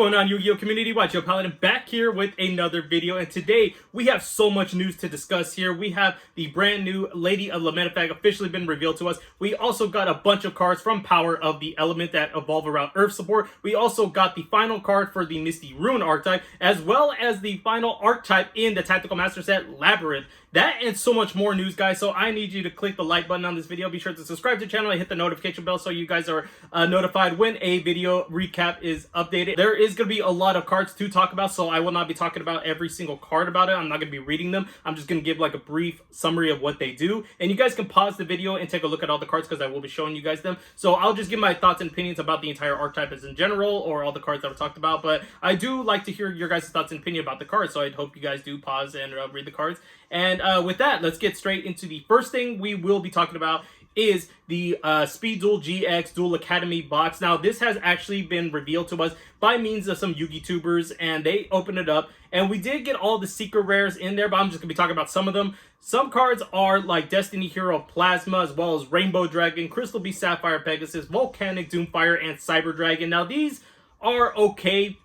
Going on, Yu-Gi-Oh community? Watch Yo Paladin back here with another video, and today we have so much news to discuss here. We have the brand new Lady of Lament effect officially been revealed to us. We also got a bunch of cards from Power of the Element that evolve around Earth support. We also got the final card for the Misty Rune archetype, as well as the final archetype in the Tactical Master set, Labyrinth. That and so much more news, guys, so I need you to click the like button on this video. Be sure to subscribe to the channel and hit the notification bell so you guys are notified when a video recap is updated. There is going to be a lot of cards to talk about, so I will not be talking about every single card about it. I'm not going to be reading them. I'm just going to give like a brief summary of what they do, and you guys can pause the video and take a look at all the cards because I will be showing you guys them. So I'll just give my thoughts and opinions about the entire archetype as in general, or all the cards that were talked about, but I do like to hear your guys' thoughts and opinion about the cards, so I hope you guys do pause and read the cards. And with that, let's get straight into the first thing we will be talking about is the Speed Duel GX Duel Academy box. Now, this has actually been revealed to us by means of some Yu-Gi tubers, and they opened it up, and we did get all the secret rares in there, but I'm just going to be talking about some of them. Some cards are like Destiny Hero Plasma, as well as Rainbow Dragon, Crystal Beast Sapphire Pegasus, Volcanic Doomfire, and Cyber Dragon. Now, these are okay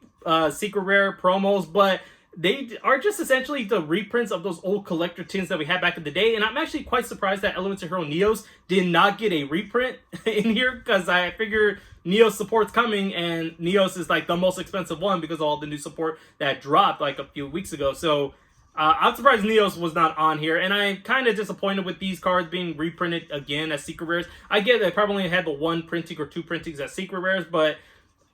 secret rare promos, but they are just essentially the reprints of those old collector tins that we had back in the day. And I'm actually quite surprised that Elemental Hero Neos did not get a reprint in here, because I figure Neos support's coming, and Neos is like the most expensive one because of all the new support that dropped like a few weeks ago. So I'm surprised Neos was not on here, and I'm kind of disappointed with these cards being reprinted again as secret rares. I get they probably only had the one printing or two printings as secret rares, but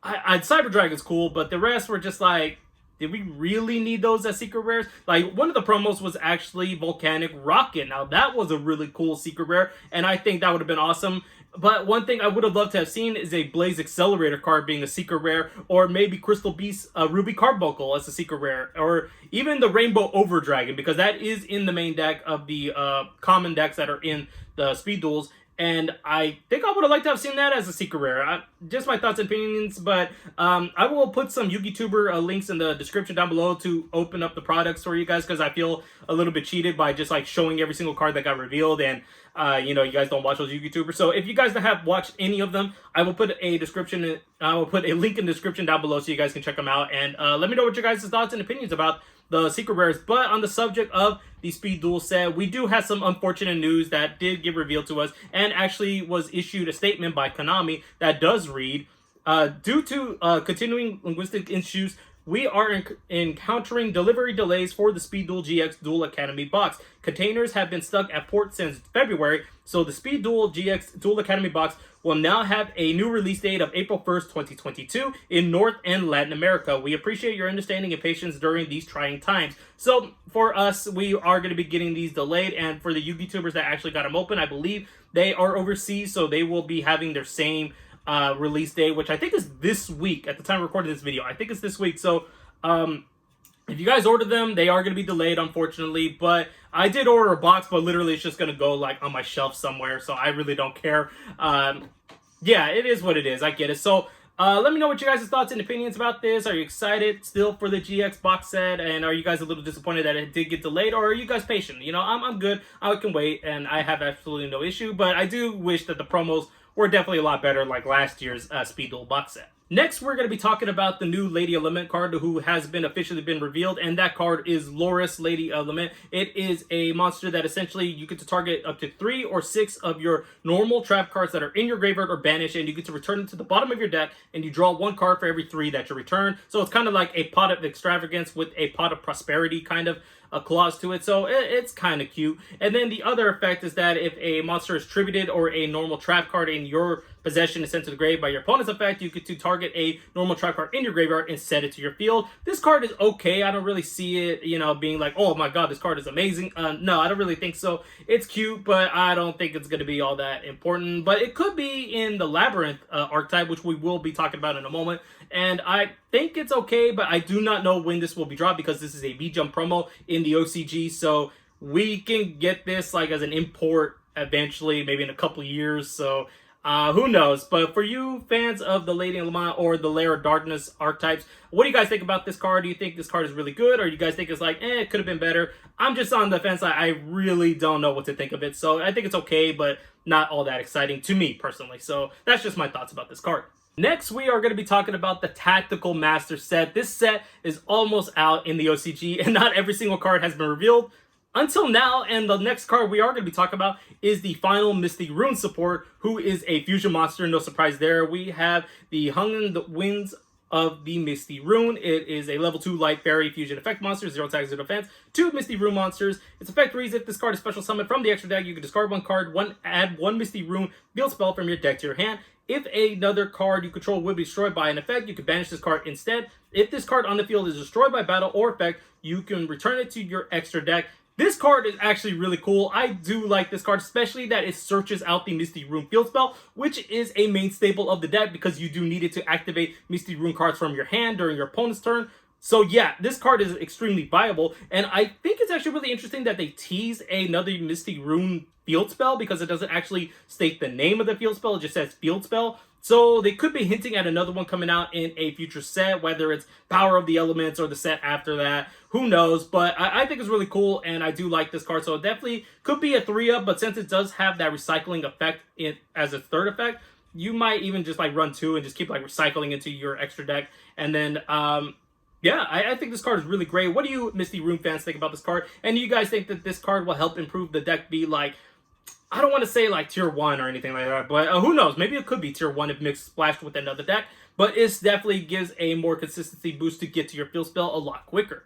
Cyber Dragon's cool, but the rest were just like, did we really need those as secret rares? Like, one of the promos was actually Volcanic Rocket. Now, that was a really cool secret rare, and I think that would have been awesome. But one thing I would have loved to have seen is a Blaze Accelerator card being a secret rare, or maybe Crystal Beast Ruby Carbuncle as a secret rare, or even the Rainbow Overdragon, because that is in the main deck of the common decks that are in the Speed Duels. And I think I would have liked to have seen that as a secret rare. Just my thoughts and opinions, but I will put some Yu-Gi tuber links in the description down below to open up the products for you guys, because I feel a little bit cheated by just like showing every single card that got revealed, and you know, you guys don't watch those Yu-Gi tubers. So if you guys have watched any of them, I will put a description. I will put a link in the description down below so you guys can check them out, and let me know what your guys' thoughts and opinions about the secret rares. But on the subject of the Speed Duel set, we do have some unfortunate news that did get revealed to us, and actually was issued a statement by Konami that does read, due to continuing linguistic issues, we are encountering delivery delays for the Speed Duel GX Duel Academy box. Containers have been stuck at port since February, so the Speed Duel GX Duel Academy box will now have a new release date of April 1st, 2022 in North and Latin America. We appreciate your understanding and patience during these trying times. So for us, we are going to be getting these delayed, and for the Yu-Gi tubers that actually got them open, I believe they are overseas, so they will be having their same release date, which I think is this week. At the time of recording this video, I think it's this week. So if you guys order them, they are going to be delayed, unfortunately. But I did order a box, but literally it's just going to go like on my shelf somewhere, so I really don't care. Yeah, it is what it is. I get it. So let me know what your guys' thoughts and opinions about this. Are you excited still for the GX box set? And are you guys a little disappointed that it did get delayed? Or are you guys patient? You know, I'm good. I can wait, and I have absolutely no issue. But I do wish that the promos were definitely a lot better, like last year's Speed Duel box set. Next, we're going to be talking about the new Lady of Lament card, who has been officially been revealed, and that card is Loris, Lady of Lament. It is a monster that essentially you get to target up to 3 or 6 of your normal trap cards that are in your graveyard or banished, and you get to return them to the bottom of your deck, and you draw 1 card for every 3 that you return. So it's kind of like a Pot of Extravagance with a Pot of Prosperity kind of a clause to it, so it's kind of cute. And then the other effect is that if a monster is tributed or a normal trap card in your possession is sent to the grave by your opponent's effect, you get to target a normal trap card in your graveyard and set it to your field. This card is okay. I don't really see it, you know, being like, oh my god, this card is amazing. No, I don't really think so. It's cute, but I don't think it's going to be all that important. But it could be in the Labyrinth archetype, which we will be talking about in a moment. And I think it's okay, but I do not know when this will be dropped, because this is a V-Jump promo in the OCG. So we can get this like as an import eventually, maybe in a couple years. So who knows? But for you fans of the Lady of Lament or the Lair of Darkness archetypes, what do you guys think about this card? Do you think this card is really good, or you guys think it's like, it could have been better? I'm just on the fence. I really don't know what to think of it. So I think it's okay, but not all that exciting to me personally. So that's just my thoughts about this card. Next, we are going to be talking about the Tactical Master set. This set is almost out in the OCG, and not every single card has been revealed until now. And the next card we are going to be talking about is the final Misty Rune support, who is a fusion monster. No surprise there. We have the Hung in the Winds of the Misty Rune. It is a level 2 light fairy fusion effect monster, 0 attack, 0 defense, 2 Misty Rune monsters. Its effect reads: if this card is special summoned from the extra deck, you can discard one card, add one Misty Rune field spell from your deck to your hand. If another card you control would be destroyed by an effect, you can banish this card instead. If this card on the field is destroyed by battle or effect, you can return it to your extra deck. This card is actually really cool. I do like this card, especially that it searches out the Misty Rune field spell, which is a main staple of the deck because you do need it to activate Misty Rune cards from your hand during your opponent's turn. So yeah, this card is extremely viable, and I think it's actually really interesting that they tease another Misty Rune field spell because it doesn't actually state the name of the field spell, it just says field spell. So they could be hinting at another one coming out in a future set, whether it's Power of the Elements or the set after that. Who knows? But I think it's really cool, and I do like this card. So it definitely could be a 3-up, but since it does have that recycling effect as a third effect, you might even just like run 2 and just keep like recycling into your extra deck. And then, yeah, I think this card is really great. What do you Misty Rune fans think about this card? And do you guys think that this card will help improve the deck be like, I don't want to say like tier 1 or anything like that, but who knows? Maybe it could be tier 1 if mixed splashed with another deck, but it definitely gives a more consistency boost to get to your field spell a lot quicker.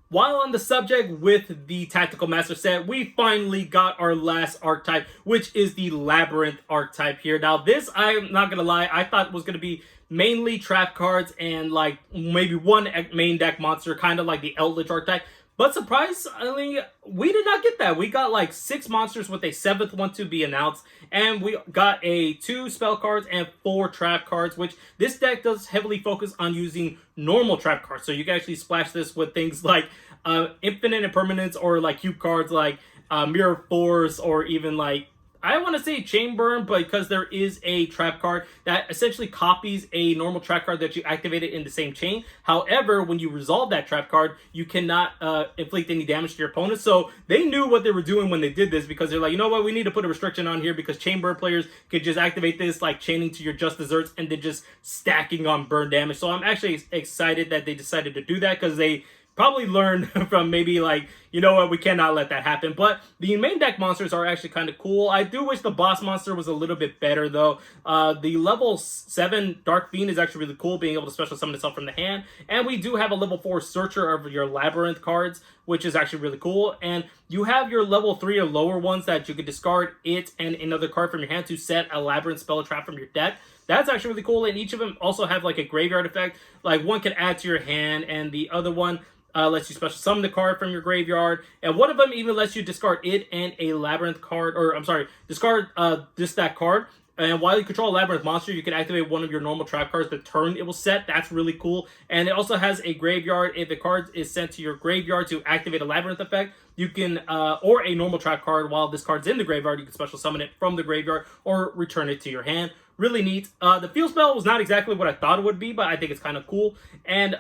While on the subject with the Tactical Master set, we finally got our last archetype, which is the Labyrinth Archetype here. Now this, I'm not going to lie, I thought was going to be mainly trap cards and like maybe one main deck monster, kind of like the Eldritch Archetype. But surprisingly, we did not get that. We got like 6 monsters with a 7th one to be announced. And we got 2 spell cards and 4 trap cards, which this deck does heavily focus on using normal trap cards. So you can actually splash this with things like Infinite Impermanence or like cube cards like Mirror Force or even like, I want to say Chain Burn, but because there is a trap card that essentially copies a normal trap card that you activated in the same chain. However, when you resolve that trap card, you cannot inflict any damage to your opponent. So they knew what they were doing when they did this because they're like, you know what, we need to put a restriction on here because Chain Burn players could just activate this like chaining to your Just Desserts and then just stacking on burn damage. So I'm actually excited that they decided to do that because they probably learned from maybe like, you know what, we cannot let that happen. But the main deck monsters are actually kind of cool. I do wish the boss monster was a little bit better though. The level 7 Dark Fiend is actually really cool, being able to special summon itself from the hand. And we do have a level 4 Searcher of your Labyrinth cards, which is actually really cool. And you have your level 3 or lower ones that you could discard it and another card from your hand to set a Labyrinth spell or trap from your deck. That's actually really cool. And each of them also have like a graveyard effect. Like one can add to your hand and the other one lets you special summon the card from your graveyard, and one of them even lets you discard it and a Labyrinth card, or I'm sorry, discard just that card. And while you control a Labyrinth monster, you can activate one of your normal trap cards the turn it will set. That's really cool. And it also has a graveyard. If a card is sent to your graveyard to activate a Labyrinth effect, you can, or a normal trap card while this card's in the graveyard, you can special summon it from the graveyard or return it to your hand. Really neat. The field spell was not exactly what I thought it would be, but I think it's kind of cool. And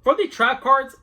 for the trap cards,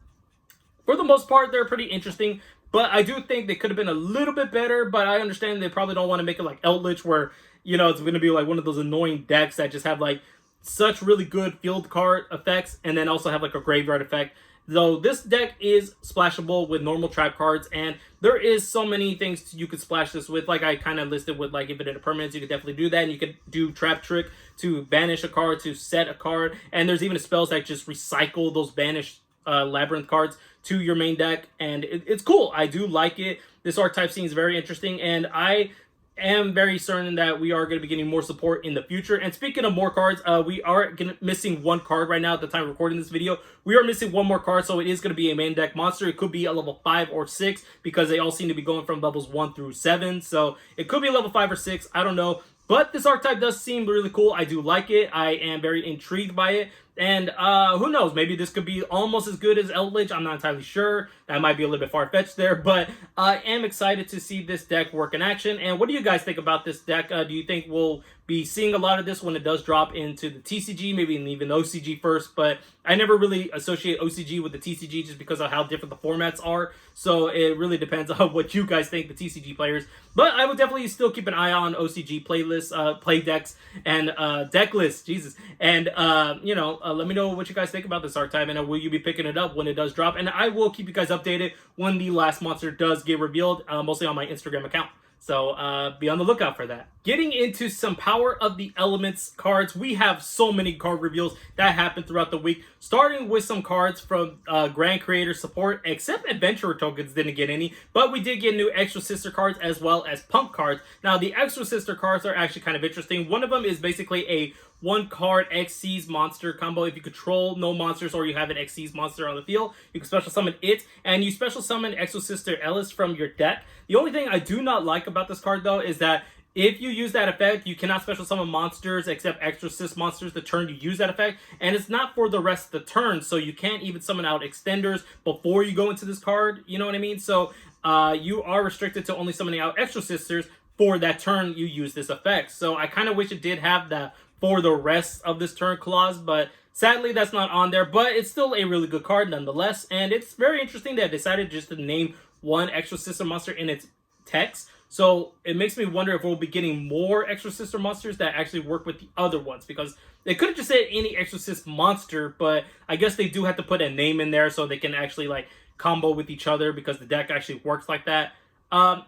for the most part, they're pretty interesting, but I do think they could have been a little bit better, but I understand they probably don't want to make it like Eldritch where, you know, it's going to be like one of those annoying decks that just have like such really good field card effects and then also have like a graveyard effect. Though this deck is splashable with normal trap cards, and there is so many things you could splash this with. Like I kind of listed with like Infinite Impermanence, you could definitely do that, and you could do Trap Trick to banish a card, to set a card, and there's even spells that just recycle those banished Labyrinth cards to your main deck, and it's cool. I do like it. This archetype seems very interesting, and I am very certain that we are going to be getting more support in the future. And speaking of more cards, we are missing one card right now at the time of recording this video. We are missing one more card, so it is going to be a main deck monster. It could be a level 5 or 6 because they all seem to be going from levels 1 through 7. So it could be a level 5 or 6. I don't know. But this archetype does seem really cool. I do like it. I am very intrigued by it. And who knows, maybe this could be almost as good as Eldritch. I'm not entirely sure. That might be a little bit far-fetched there, but I am excited to see this deck work in action. And what do you guys think about this deck? Do you think we'll be seeing a lot of this when it does drop into the TCG, maybe even OCG first? But I never really associate OCG with the TCG just because of how different the formats are. So it really depends on what you guys think, the TCG players. But I would definitely still keep an eye on OCG playlists, play decks, and deck lists. Jesus. And, let me know what you guys think about this archetype, and will you be picking it up when it does drop? And I will keep you guys updated when the last monster does get revealed, mostly on my Instagram account. So be on the lookout for that. Getting into some Power of the Elements cards, we have so many card reveals that happened throughout the week, starting with some cards from Grand Creator Support, except Adventurer tokens didn't get any, but we did get new Exosister cards as well as Punk cards. Now, the Exosister cards are actually kind of interesting. One of them is basically a one-card Xyz monster combo. If you control no monsters or you have an Xyz monster on the field, you can special summon it, and you special summon Exosister Ellis from your deck. The only thing I do not like about this card, though, is that if you use that effect, you cannot special summon monsters except Exorcist monsters the turn you use that effect, and it's not for the rest of the turn, so you can't even summon out extenders before you go into this card, you know what I mean? So you are restricted to only summoning out Exorcisters for that turn you use this effect. So I kind of wish it did have the for the rest of this turn clause, but sadly that's not on there. But it's still a really good card nonetheless, and it's very interesting that I decided just to name one Exosister monster in its text. So it makes me wonder if we'll be getting more Exosister monsters that actually work with the other ones, because they could have just said any Exorcist monster, but I guess they do have to put a name in there so they can actually like combo with each other, because the deck actually works like that.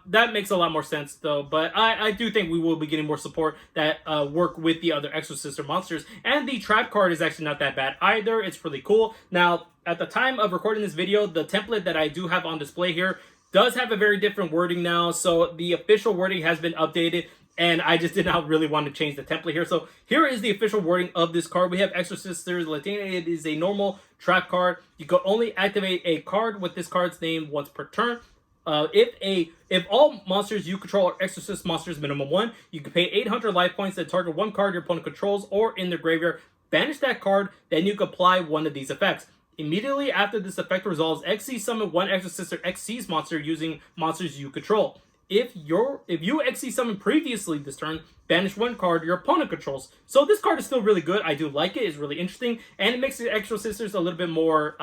That makes a lot more sense though, but I do think we will be getting more support that work with the other Exosister monsters. And the trap card is actually not that bad either. It's really cool. Now, at the time of recording this video, the template that I do have on display here does have a very different wording now. So the official wording has been updated, and I just did not really want to change the template here. So here is the official wording of this card. We have Exosisters Latina. It is a normal trap card. You can only activate a card with this card's name once per turn. If all monsters you control are Exorcist monsters minimum 1, you can pay 800 life points that target one card your opponent controls or in their graveyard. Banish that card, then you can apply one of these effects. Immediately after this effect resolves, Xyz summon one Exosister Xyz monster using monsters you control. If you Xyz summoned previously this turn, banish one card your opponent controls. So this card is still really good. I do like it. It's really interesting, and it makes the Exosisters a little bit more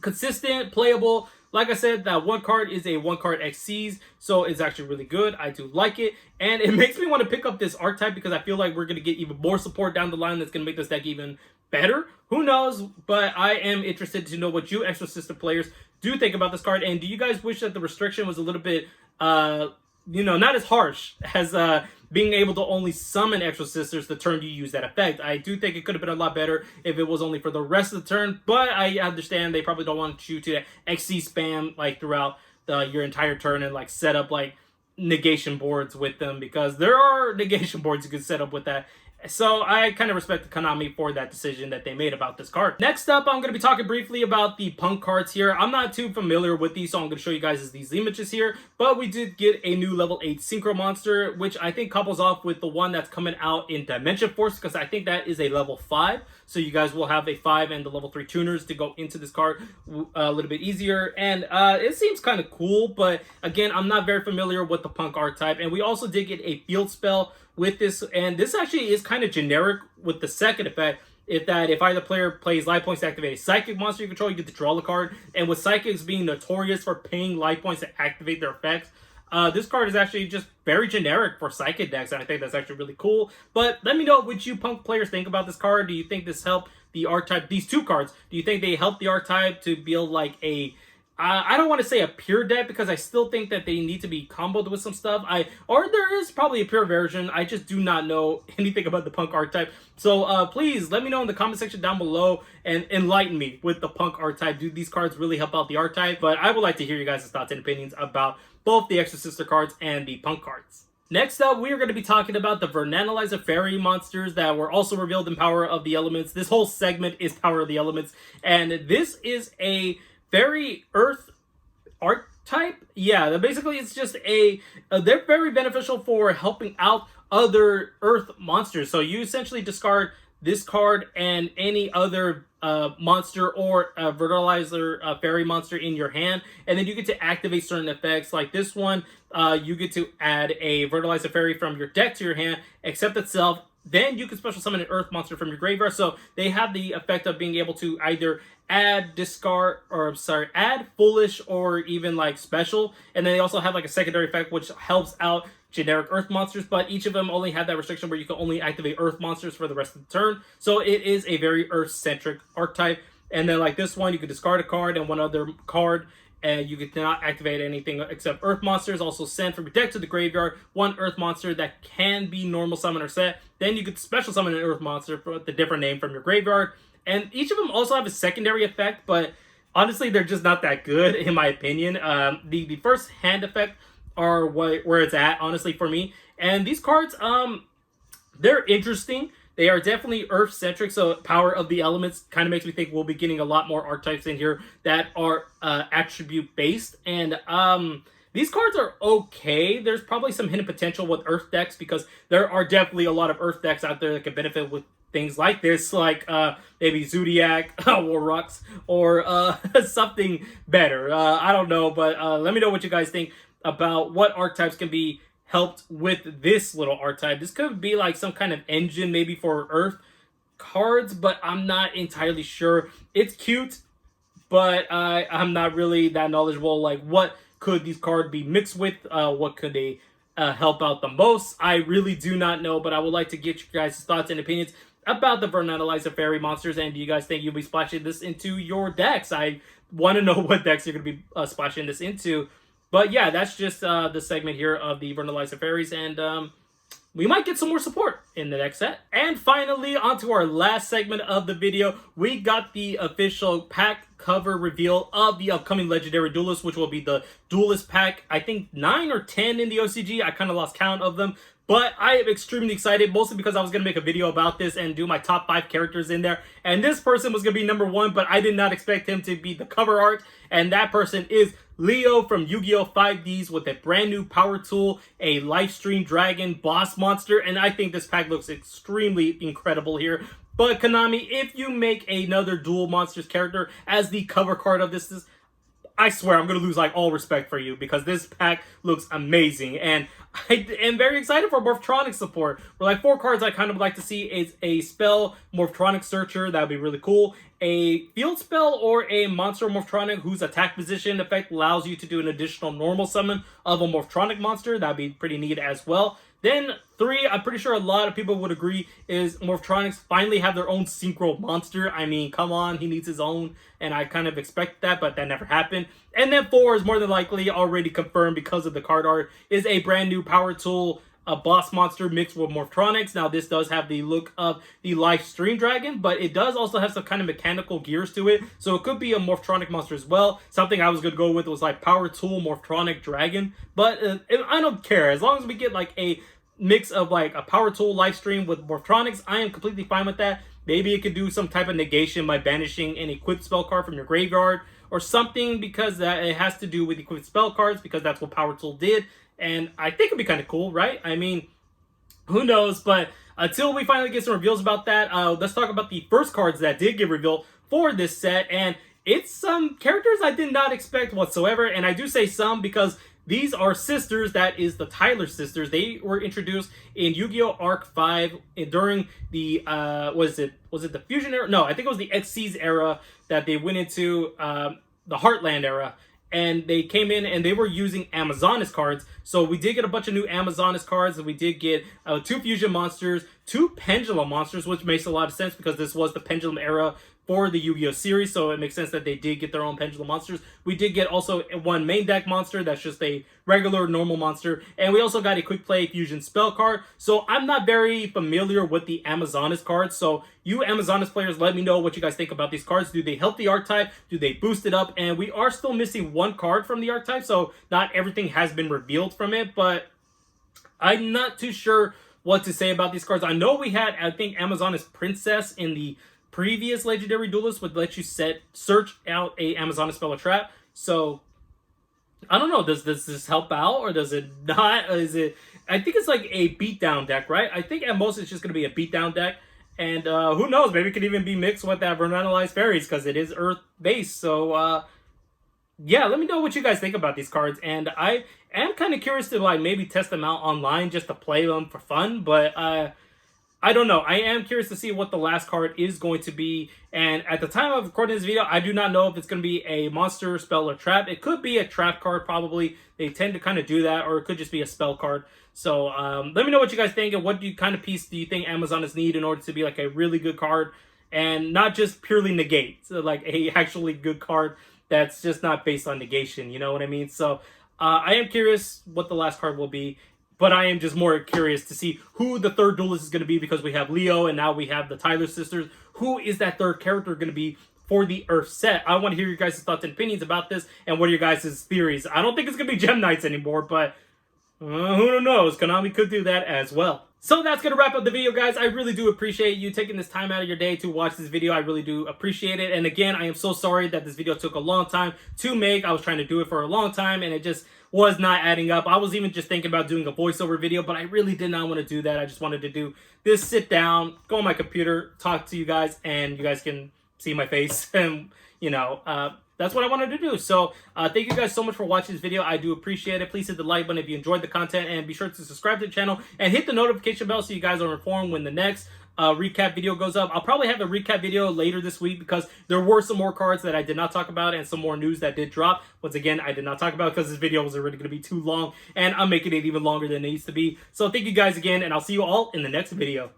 consistent, playable. Like I said, that one card is a one card Xyz, so it's actually really good. I do like it, and it makes me want to pick up this archetype because I feel like we're going to get even more support down the line that's going to make this deck even better. Who knows, but I am interested to know what you Exosister players do think about this card, and do you guys wish that the restriction was a little bit, not as harsh as being able to only summon Exosisters the turn you use that effect? I do think it could have been a lot better if it was only for the rest of the turn, but I understand they probably don't want you to XC spam like throughout your entire turn and like set up like negation boards with them, because there are negation boards you can set up with that. So I kind of respect the Konami for that decision that they made about this card. Next up, I'm going to be talking briefly about the Punk cards here. I'm not too familiar with these, so I'm going to show you guys these images here. But we did get a new level 8 Synchro Monster, which I think couples off with the one that's coming out in Dimension Force, because I think that is a level 5. So you guys will have a 5 and the level 3 tuners to go into this card a little bit easier. And it seems kind of cool, but again, I'm not very familiar with the Punk archetype. And we also did get a field spell with this, and this actually is kind of generic with the second effect. If either player plays life points to activate a psychic monster you control, you get to draw the card. And with psychics being notorious for paying life points to activate their effects, this card is actually just very generic for psychic decks, and I think that's actually really cool. But let me know what you Punk players think about this card. Do you think this helped the archetype? These two cards, do you think they help the archetype to build like a I don't want to say a pure deck, because I still think that they need to be comboed with some stuff. Or there is probably a pure version. I just do not know anything about the Punk archetype. So please let me know in the comment section down below and enlighten me with the Punk archetype. Do these cards really help out the archetype? But I would like to hear you guys' thoughts and opinions about both the Exosister cards and the Punk cards. Next up, we are going to be talking about the Vernalizer Fairy monsters that were also revealed in Power of the Elements. This whole segment is Power of the Elements, and this is a very Earth archetype. Yeah, basically it's just they're very beneficial for helping out other Earth monsters. So you essentially discard this card and any other monster or Fertilizer Fairy monster in your hand, and then you get to activate certain effects. Like this one, you get to add a Fertilizer Fairy from your deck to your hand, except itself. Then you can special summon an Earth monster from your graveyard. So they have the effect of being able to either add, discard, or add foolish or even like special. And then they also have like a secondary effect which helps out generic Earth monsters, but each of them only have that restriction where you can only activate Earth monsters for the rest of the turn. So it is a very Earth-centric archetype. And then like this one, you can discard a card and one other card, and you cannot activate anything except Earth monsters. Also send from your deck to the graveyard one Earth monster that can be normal summon or set. Then you could special summon an Earth monster with a different name from your graveyard. And each of them also have a secondary effect, but honestly, they're just not that good, in my opinion. The first hand effect are where it's at, honestly, for me. And these cards, they're interesting. They are definitely Earth-centric, so Power of the Elements kind of makes me think we'll be getting a lot more archetypes in here that are attribute-based. And these cards are okay. There's probably some hidden potential with Earth decks, because there are definitely a lot of Earth decks out there that can benefit with things like this, like maybe Zodiac, Warrocks, or something better. I don't know, but let me know what you guys think about what archetypes can be helped with this little archetype. This could be like some kind of engine maybe for Earth cards, but I'm not entirely sure. It's cute, but I'm not really that knowledgeable. Like, what could these cards be mixed with? What could they help out the most? I really do not know, but I would like to get you guys' thoughts and opinions about the Fertilizer Fairy monsters, and do you guys think you'll be splashing this into your decks? I want to know what decks you're going to be splashing this into. But yeah, that's just the segment here of the Fertilizer Fairies, and we might get some more support in the next set. And finally, onto our last segment of the video, we got the official pack cover reveal of the upcoming Legendary Duelist, which will be the Duelist pack. I think 9 or 10 in the OCG. I kind of lost count of them. But I am extremely excited, mostly because I was going to make a video about this and do my top 5 characters in there. And this person was going to be number 1, but I did not expect him to be the cover art. And that person is Leo from Yu-Gi-Oh! 5Ds with a brand new power tool, a Livestream Dragon boss monster. And I think this pack looks extremely incredible here. But Konami, if you make another Duel Monsters character as the cover card of this, I swear I'm going to lose like all respect for you, because this pack looks amazing. And I am very excited for Morphtronic support. For like 4 cards I kind of like to see is a spell Morphtronic Searcher. That would be really cool. A field spell or a monster Morphtronic whose attack position effect allows you to do an additional normal summon of a Morphtronic monster. That would be pretty neat as well. Then 3, I'm pretty sure a lot of people would agree, is Morphtronics finally have their own synchro monster. I mean, come on, he needs his own, and I kind of expect that, but that never happened. And then 4 is more than likely already confirmed because of the card art, is a brand new power tool, a boss monster mixed with Morphtronics. Now, this does have the look of the Livestream Dragon, but it does also have some kind of mechanical gears to it, so it could be a Morphtronic monster as well. Something I was going to go with was like Power Tool Morphtronic Dragon, but I don't care. As long as we get like a mix of like a Power Tool Livestream with Morphtronics, I am completely fine with that. Maybe it could do some type of negation by banishing an equipped spell card from your graveyard or something, because that it has to do with equipped spell cards, because that's what Power Tool did. And I think it'd be kind of cool, right? I mean, who knows? But until we finally get some reveals about that, let's talk about the first cards that did get revealed for this set. And it's some characters I did not expect whatsoever. And I do say some because these are sisters. That is the Tyler sisters. They were introduced in Yu-Gi-Oh! Arc 5 during the, was it the Fusion era? No, I think it was the XC's era that they went into, the Heartland era. And they came in and they were using Amazonas cards. So we did get a bunch of new Amazonas cards. And we did get 2 Fusion monsters, 2 Pendulum monsters, which makes a lot of sense because this was the Pendulum era for the Yu-Gi-Oh! Series. So it makes sense that they did get their own Pendulum monsters. We did get also 1 main deck monster. That's just a regular normal monster. And we also got a quick play Fusion spell card. So I'm not very familiar with the Amazonas cards. So you Amazonas players, let me know what you guys think about these cards. Do they help the archetype? Do they boost it up? And we are still missing 1 card from the archetype. So not everything has been revealed from it. But I'm not too sure what to say about these cards. I know we had, I think, Amazonas Princess in the previous Legendary Duelist would let you search out a Amazonas spell or trap. So I don't know. Does this help out or does it not? Is it? I think it's like a beatdown deck, right? I think at most it's just going to be a beatdown deck. And who knows, maybe it could even be mixed with that Vernalized Fairies, because it is Earth-based. So, yeah, let me know what you guys think about these cards. And I am kind of curious to, like, maybe test them out online just to play them for fun. But, I don't know. I am curious to see what the last card is going to be. And at the time of recording this video, I do not know if it's going to be a monster, spell, or trap. It could be a trap card, probably. They tend to kind of do that. Or it could just be a spell card. So let me know what you guys think. And what kind of piece do you think Amazonists need in order to be like a really good card? And not just purely negate. So like a actually good card that's just not based on negation. You know what I mean? So I am curious what the last card will be. But I am just more curious to see who the third duelist is going to be, because we have Leo and now we have the Tyler sisters. Who is that third character going to be for the Earth set? I want to hear your guys' thoughts and opinions about this, and what are your guys' theories. I don't think it's going to be Gem Knights anymore, but who knows? Konami could do that as well. So that's going to wrap up the video, guys. I really do appreciate you taking this time out of your day to watch this video. I really do appreciate it. And again, I am so sorry that this video took a long time to make. I was trying to do it for a long time, and it just was not adding up. I was even just thinking about doing a voiceover video, but I really did not want to do that. I just wanted to do this, sit down, go on my computer, talk to you guys, and you guys can see my face. And, you know, that's what I wanted to do. So thank you guys so much for watching this video. I do appreciate it. Please hit the like button if you enjoyed the content, and be sure to subscribe to the channel and hit the notification bell so you guys are informed when the next recap video goes up. I'll probably have a recap video later this week, because there were some more cards that I did not talk about and some more news that did drop. Once again, I did not talk about because this video was already going to be too long, and I'm making it even longer than it needs to be. So thank you guys again, and I'll see you all in the next video.